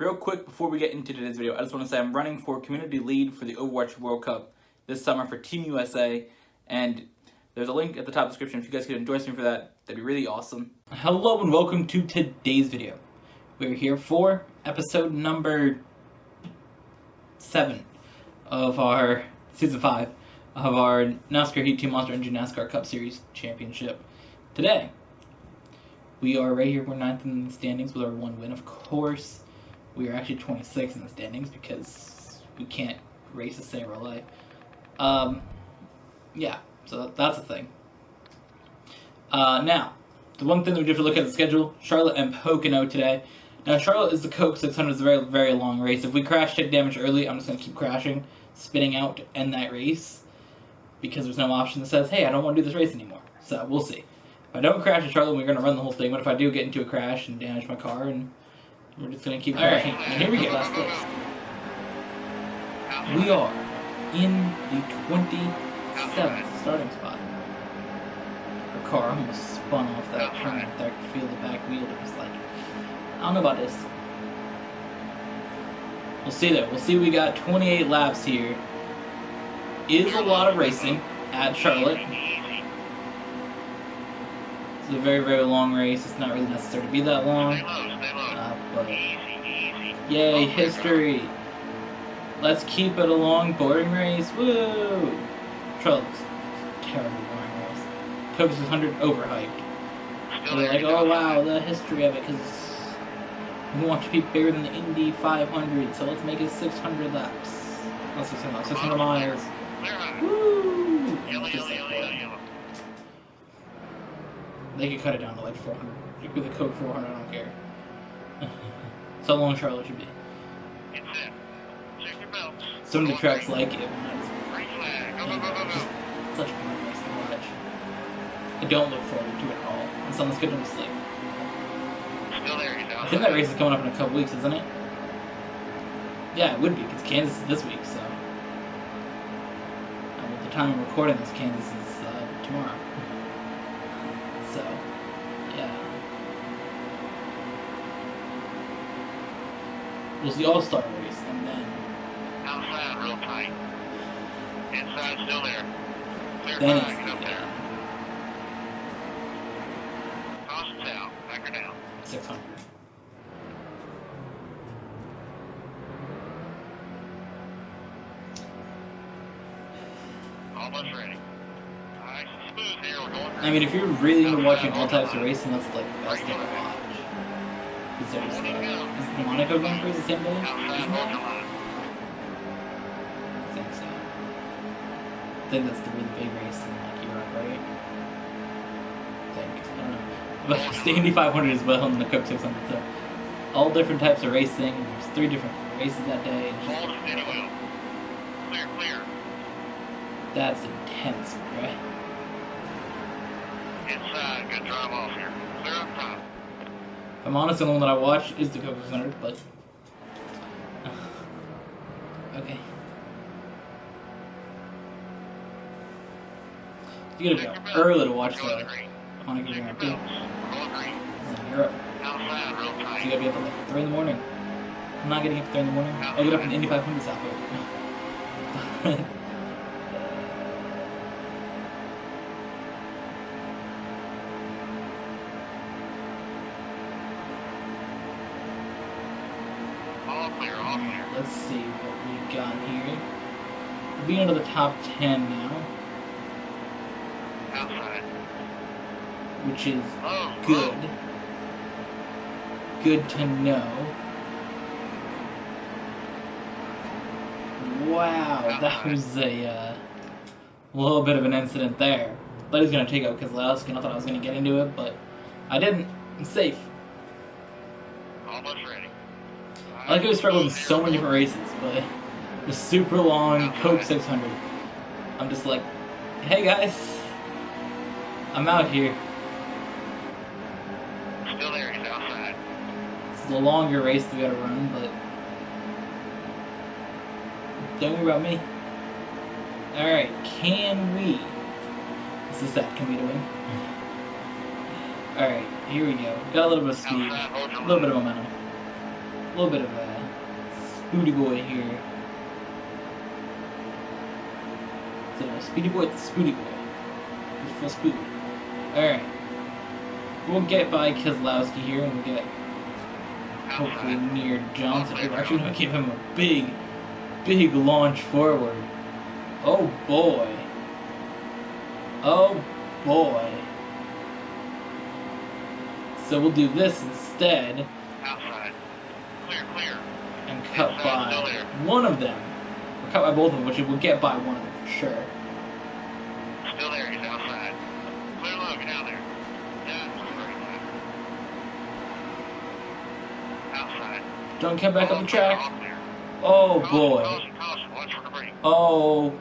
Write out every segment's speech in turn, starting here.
Real quick before we get into today's video, I just want to say I'm running for community lead for the Overwatch World Cup this summer for Team USA, and there's a link at the top description if you guys could endorse me for that. That'd be really awesome. Hello and welcome to today's video. We're here for episode number 7 of our season 5 of our Nascar Heat Team Monster Energy Nascar Cup Series Championship. Today, we are right here. We're 9th in the standings with our 1 win, of course. We are actually 26th in the standings because we can't race to save our life. Yeah, so that's the thing. Now, the one thing that we have to look at the schedule, Charlotte and Pocono today. Now, Charlotte is the Coke 600. It's a very, very long race. If we crash, take damage early, I'm just going to keep crashing, spinning out to end that race, because there's no option that says, hey, I don't want to do this race anymore. So, we'll see. If I don't crash at Charlotte, we're going to run the whole thing, but if I do get into a crash and damage my car, and we're just going to keep crashing. And here we go. Last place. We are in the 27th starting spot. Our car almost spun off that turn right there. I could feel the back wheel. It was like, I don't know about this. We'll see though. We'll see. We got 28 laps here. Is a lot of racing at Charlotte. It's a very, very long race. It's not really necessary to be that long. But yay, history. Let's keep it a long, boring race. Woo! Charlotte's terrible boring race. Coke 600 overhyped. We're like, oh wow, the history of it, because we want to be bigger than the Indy 500, so let's make it 600 laps. Not 600 laps, 600 miles. Woo! They could cut it down to like 400. You could do the Coke 400, I don't care. So long Charlotte should be. Some of the tracks like it when it's such a fun race to watch. I don't look forward to it at all. And someone's getting to sleep. I think that race is coming up in a couple weeks, isn't it? Yeah, it would be, because Kansas is this week, so. And at the time I'm recording this, Kansas is tomorrow. So, yeah. Was the All-Star race, and then outside real tight. Inside still there. Clear then flag, get up there. Caution's out. Back her down. 600. Almost ready. Nice and smooth here. We're going I mean, if you're really into watching all types of racing, that's like the best thing to watch. Because there's, is Monaco going for the same day? Isn't it? I think so. I think that's the really big race in like Europe, right? I don't know. But it's the Indy 500 as well and the Coke 600, so all different types of racing. There's 3 different races that day. Hold it, steady wheel. Clear, clear. That's intense, right? Inside, good drive off here. Clear up top. If I'm honest, the only one that I watch is the Coke 600, but okay. You gotta go early to watch the Monaco Grand Prix. It's in Europe. So you gotta be up at like 3 in the morning. I'm not getting up at 3 in the morning. I'll get up in Indy 500 South. All clear, all clear. Let's see what we got here. We're being into the top 10 now, Outside. which is Oh, good. Good to know. Wow, that was a little bit of an incident there. I thought he was going to take out Kozlowski, and I thought I was going to get into it, but I didn't. I'm safe. Almost ready. I like how we struggled in so many different races, but the super long Coke 600. I'm just like, hey guys, I'm out here. Still there, he's outside. It's the longer race we gotta run, but don't worry about me. Alright, can we? This is that, can we win? Alright, here we go. Got a little bit of speed, a little bit of momentum. little bit of a Spooty Boy here. So, Speedy Boy, Spooty Boy. He's full spood. Alright. We'll get by Keselowski here and we'll get hopefully near Johnson. We're actually going to give him a big launch forward. Oh boy. Oh boy. So we'll do this instead. Outside. Clear. And cut by one of them. Or cut by both of them, which we'll get by one of them for sure. Still there, he's outside. Clear low, get out there. That's very flat. Outside. Don't come back up the Clear, track. all clear. Oh boy. Caution. Watch for the brake. Oh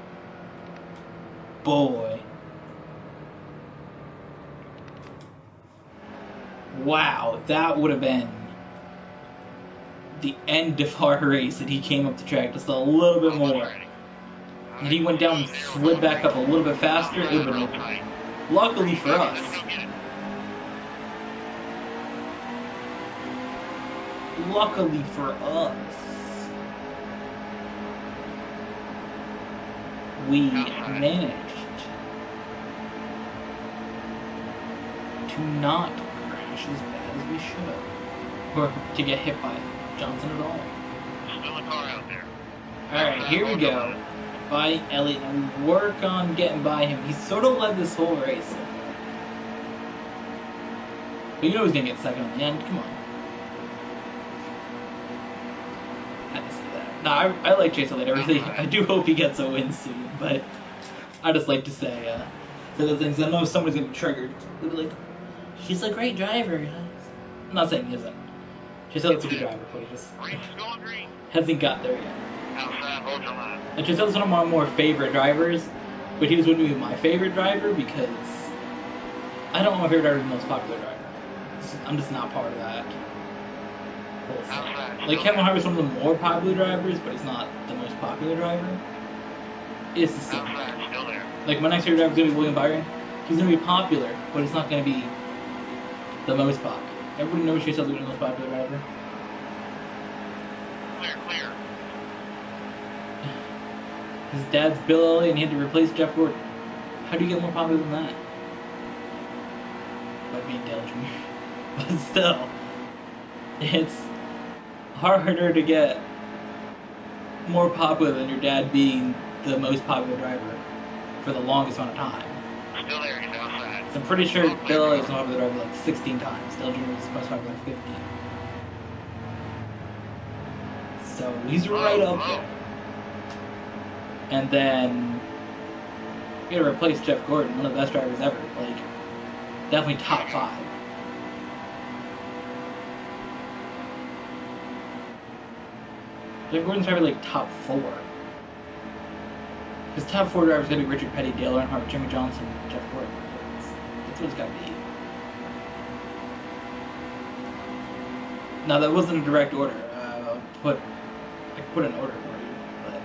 boy. Wow, that would have been the end of our race if he came up the track just a little bit more. And he went down and slid back up a little bit faster, it would have been over. Luckily for us. Luckily for us. We managed to not crash as bad as we should have. Or to get hit by Johnson at all. Still a car out there. Alright, here we go. By Elliott, and we work on getting by him. He sort of led this whole race so far. But you know he's going to get second in the end. Come on. Had to say that. No, I like Chase Elliott. I do hope he gets a win soon, but I just like to say the things. I know somebody's going to be triggered. They'll be like, he's a great driver. I'm not saying he isn't. Chase Elliott's a good driver, but he just hasn't got there yet. Outside, hold your line. And Chase Elliott's one of my more favorite drivers, but he was going to be my favorite driver because I don't want my favorite driver to be the most popular driver. I'm just not part of that. Like, Kevin Harvick's one of the more popular drivers, but he's not the most popular driver. It's the same. Still there. Like, my next favorite driver is going to be William Byron. He's going to be popular, but it's not going to be the most popular. Everybody knows Chase Elliott's going to be the most popular driver. Clear. His dad's Bill Elliott, and he had to replace Jeff Gordon. How do you get more popular than that? By being Dale Jr. But still, it's harder to get more popular than your dad being the most popular driver for the longest amount of time. Still there, he's outside. So I'm pretty sure Bill Elliott's the most popular driver like 16 times. Dale Jr. was most popular like 15. So he's right up there. And then you gotta replace Jeff Gordon, one of the best drivers ever. Like, definitely top 5. Jeff Gordon's probably like top 4. His top 4 drivers gotta be Richard Petty, Dale Earnhardt, Jimmy Johnson, Jeff Gordon. That's what it's gotta be. Now that wasn't a direct order. I put an order for you, but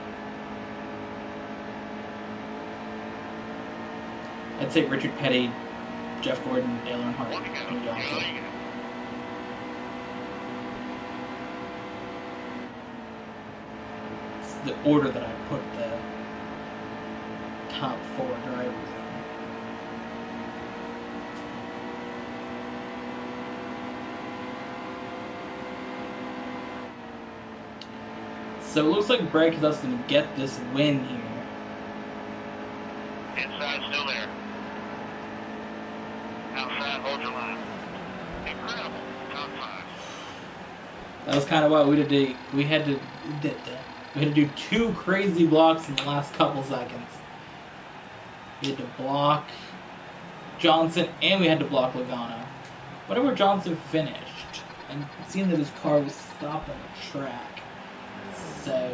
I'd say Richard Petty, Jeff Gordon, Dale Earnhardt, Jimmy Johnson. It's the order that I put the top 4 drivers in. So it looks like Brad Keselowski's going to get this win here. Inside, still there. Outside, hold your line. Incredible. Top 5. That was kind of why we had to do 2 crazy blocks in the last couple seconds. We had to block Johnson and we had to block Logano. Whenever Johnson finished, and seeing that his car was stopped on the track, so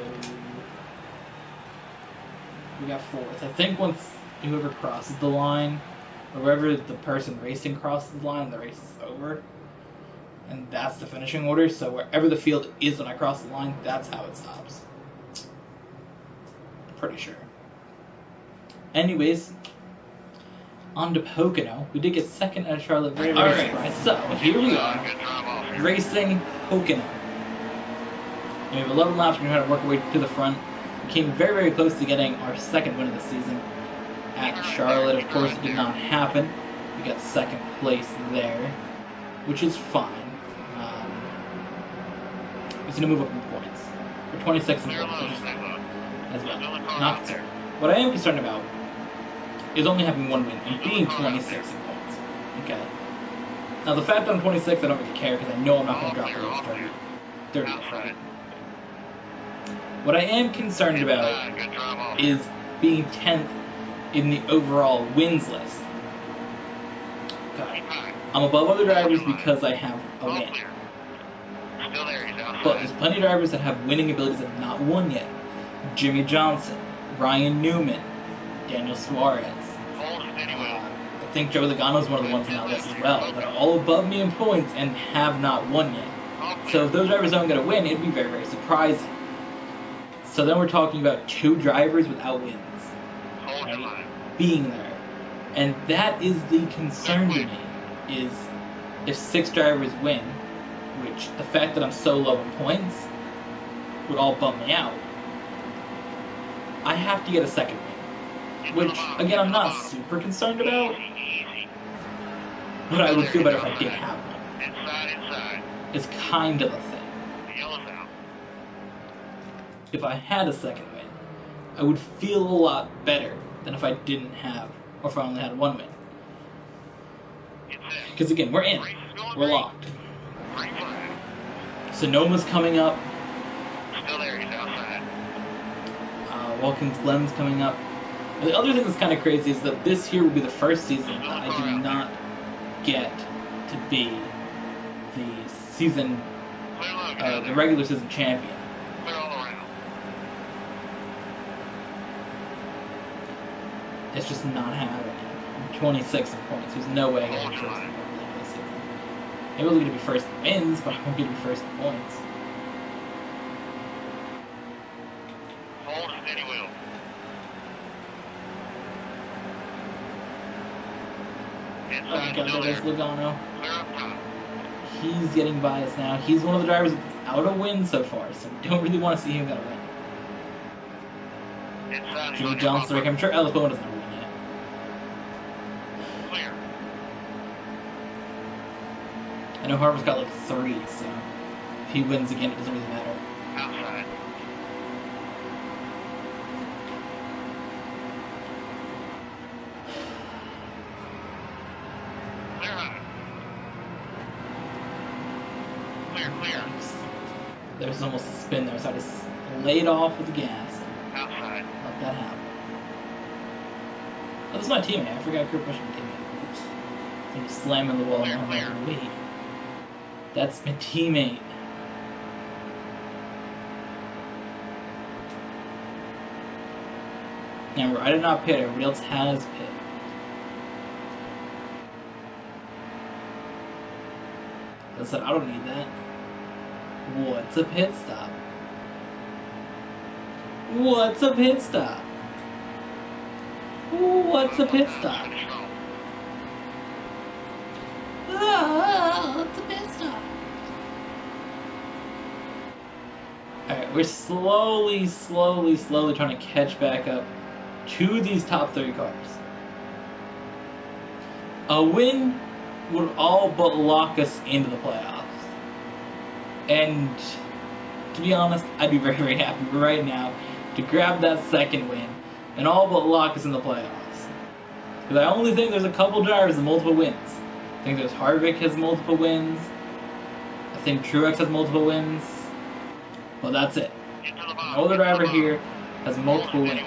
we got 4th. I think once whoever crosses the line, or wherever the person racing crosses the line, the race is over. And that's the finishing order, so wherever the field is when I cross the line, that's how it stops. Pretty sure. Anyways, on to Pocono. We did get second at Charlotte. Alright, so here we are, racing Pocono. And we have 11 laps. We're going to try to work our way to the front. We came very, very close to getting our second win of the season at Charlotte. Of course, it did not happen. We got second place there, which is fine. We're going to move up in points. We're 26 in points, which is as well. Not concerned. What I am concerned about is only having one win and being 26 in points. Okay. Now, the fact that I'm 26, I don't really care because I know I'm not going to drop below 30. Right? What I am concerned about is being 10th in the overall wins list. Okay. I'm above other drivers because I have a win. But there's plenty of drivers that have winning abilities that have not won yet. Jimmy Johnson, Ryan Newman, Daniel Suarez. I think Joe Logano is one of the ones on that list as well, that are all above me in points and have not won yet. So if those drivers don't get a win, it'd be very, very surprising. So then we're talking about 2 drivers without wins, right, being there. And that is the concern to me, is if 6 drivers win, which the fact that I'm so low in points would all bum me out, I have to get a second win, which, again, I'm not super concerned about, but I would feel better if I did have one. It's kind of a thing. If I had a second win, I would feel a lot better than if I didn't have, or if I only had one win. Because again, we're in. We're locked. Sonoma's coming up. Watkins Glen's coming up. And the other thing that's kind of crazy is that this year will be the first season that I do not get to be the season, the regular season champion. It's just not happening. I'm 26 in points. There's no way I can be first in points this season. Maybe I'll get to be first in wins, but I won't get to be first in points. Hold steady wheel. Oh god, there's Logano. He's getting by us now. He's one of the drivers without a win so far, so we don't really want to see him get a win. Jimmy Johnson, I'm sure Ellis Bowman doesn't have a win yet. Clear. I know Harper's got like 3, so if he wins again, it doesn't really matter. Outside. Clear on it. Clear. There's almost a spin there, so I just laid off with the gas. Outside. Let that happen. Oh, this is my teammate. I forgot Kurt Busch my teammate. Oops. I'm slamming the wall. Clear. Wait. That's my teammate. Remember, I did not pit. Everybody else has pit. I said, I don't need that. What's a pit stop? What's a pit stop? What's a pit stop? What's a pit stop? Alright, we're slowly trying to catch back up to these top 30 cars. A win would all but lock us into the playoffs. And to be honest, I'd be very, very happy right now to grab that second win and all but lock us in the playoffs. Because I only think there's a couple drivers with multiple wins. I think there's Harvick has multiple wins. I think Truex has multiple wins. But that's it. No other driver here has multiple wins.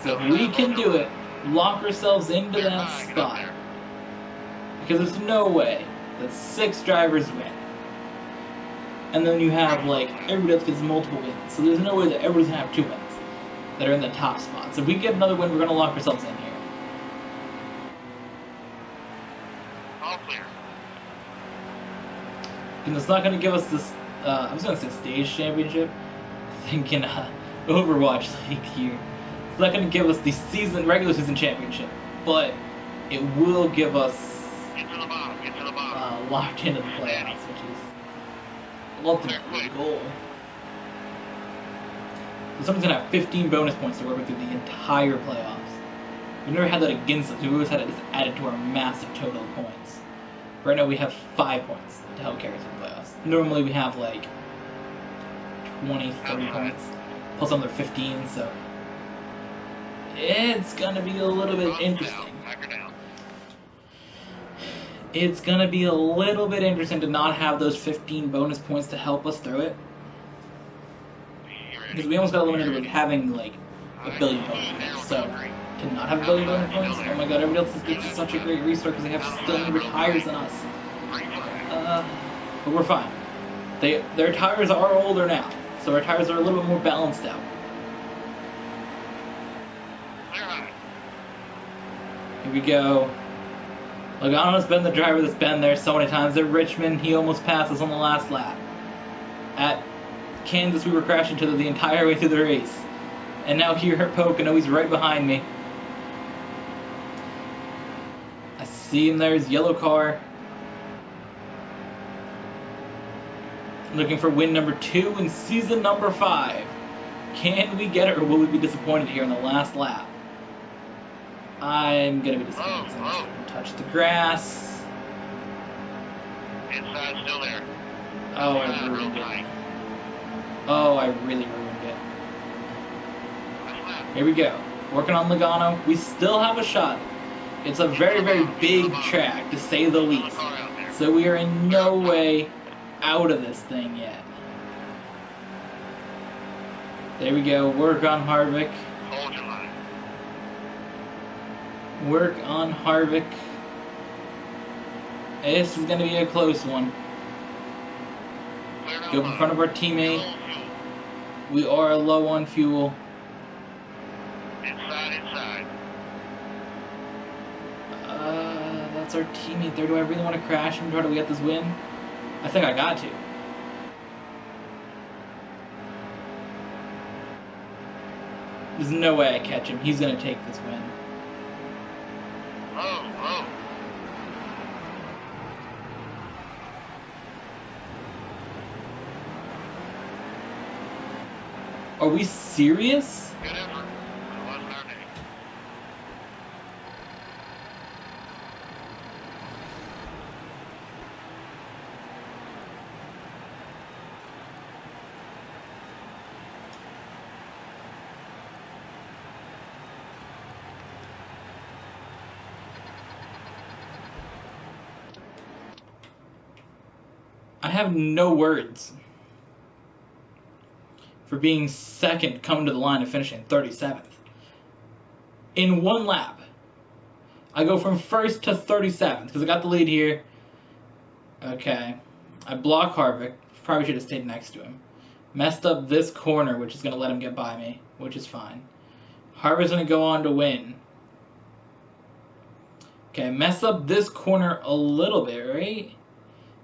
So if we can do it, lock ourselves into that spot. Because there's no way that 6 drivers win. And then you have, like, everybody else gets multiple wins. So there's no way that everybody's going to have 2 wins that are in the top spot. So if we get another win, we're going to lock ourselves in here. All clear. And it's not going to give us this, I was going to say stage championship. Thinking Overwatch League here. It's not going to give us the regular season championship. But it will give us locked into the playoffs, which is ultimately the goal. So someone's going to have 15 bonus points to work with through the entire playoffs. We've never had that against us. We've always had it just added to our massive total of points. Right now we have 5 points to help carry through the playoffs. Normally we have like 20, 30 points, plus another 15, so it's going to be a little bit interesting. It's going to be a little bit interesting to not have those 15 bonus points to help us through it. Because we almost got eliminated with having like a billion bonus points, so to not have a billion bonus points, oh my god, everybody else gets such a great restart because they have still newer tires than us. But we're fine. Their tires are older now, so our tires are a little bit more balanced out. Here we go. Logano's been the driver that's been there so many times. At Richmond, he almost passed us on the last lap. At Kansas, we were crashing to the entire way through the race. And now here at Pocono, he's right behind me. I see him there, his yellow car. Looking for win number 2 in season number 5. Can we get it, or will we be disappointed here in the last lap? I'm gonna be disappointed. So I'm just gonna touch the grass. Inside still there. Oh, I ruined it. Oh, I really ruined it. Here we go. Working on Logano. We still have a shot. It's a very, very big track, to say the least. So we are in no way out of this thing yet. There we go. Work on Harvick. Hold your line. Work on Harvick. This is going to be a close one. Go in front of our teammate. We are low on fuel. Inside. That's our teammate there. Do I really want to crash him and try to get this win? I think I got to. There's no way I catch him. He's going to take this win. Oh. Are we serious? Good effort. It wasn't our day. I have no words for being second coming to the line and finishing 37th. In one lap, I go from first to 37th because I got the lead here. Okay. I block Harvick. Probably should have stayed next to him. Messed up this corner, which is going to let him get by me, which is fine. Harvick's going to go on to win. Okay, mess up this corner a little bit, right?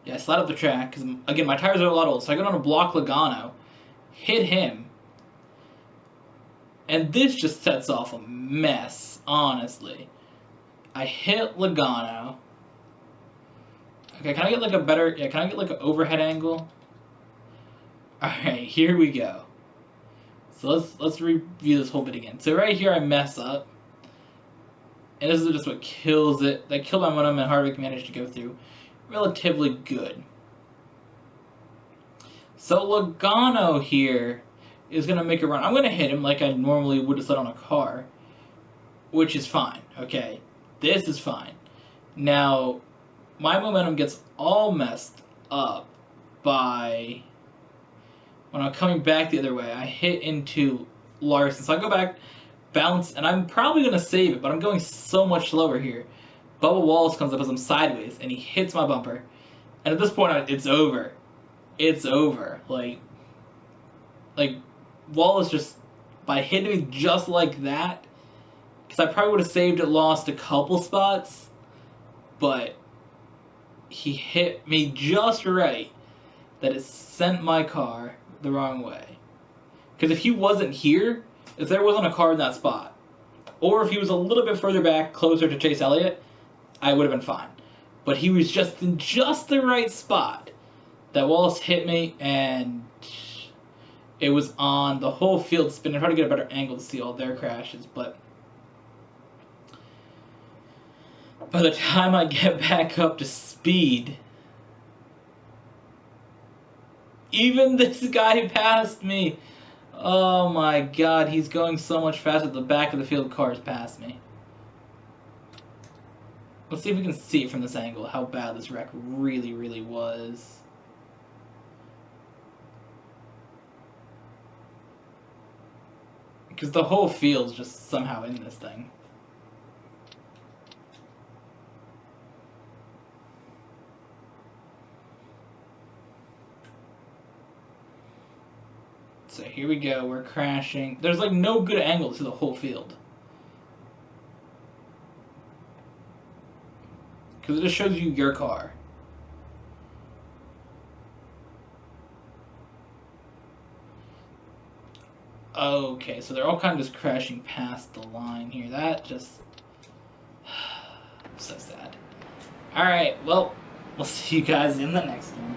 Yeah, slide up the track, because, again, my tires are a lot old, so I go down to block Logano, hit him, and this just sets off a mess, honestly. I hit Logano. Okay, can I get, like, a better, can I get, like, an overhead angle? Alright, here we go. So let's review this whole bit again. So right here I mess up, and this is just what kills it. That killed my momentum, and Harvick managed to go through relatively good. So Logano here is going to make a run. I'm going to hit him like I normally would have said on a car, which is fine, okay? This is fine. Now, my momentum gets all messed up by when I'm coming back the other way. I hit into Larson. So I go back, bounce, and I'm probably going to save it, but I'm going so much slower here. Bubba Wallace comes up as I'm sideways, and he hits my bumper. And at this point, it's over. It's over. Like Wallace just, by hitting me just like that, because I probably would have saved it, lost a couple spots, but he hit me just right that it sent my car the wrong way. Because if he wasn't here, if there wasn't a car in that spot, or if he was a little bit further back, closer to Chase Elliott, I would have been fine. But he was just in just the right spot that Wallace hit me, and it was on the whole field spinning. I tried to get a better angle to see all their crashes, but by the time I get back up to speed, even this guy passed me. Oh my god, he's going so much faster. The back of the field cars passed me. Let's see if we can see it from this angle, how bad this wreck really, really was. Because the whole field's just somehow in this thing. So here we go, we're crashing. There's like no good angle to the whole field. Because it just shows you your car. Okay, so they're all kind of just crashing past the line here. That just... so sad. Alright, well, we'll see you guys in the next one.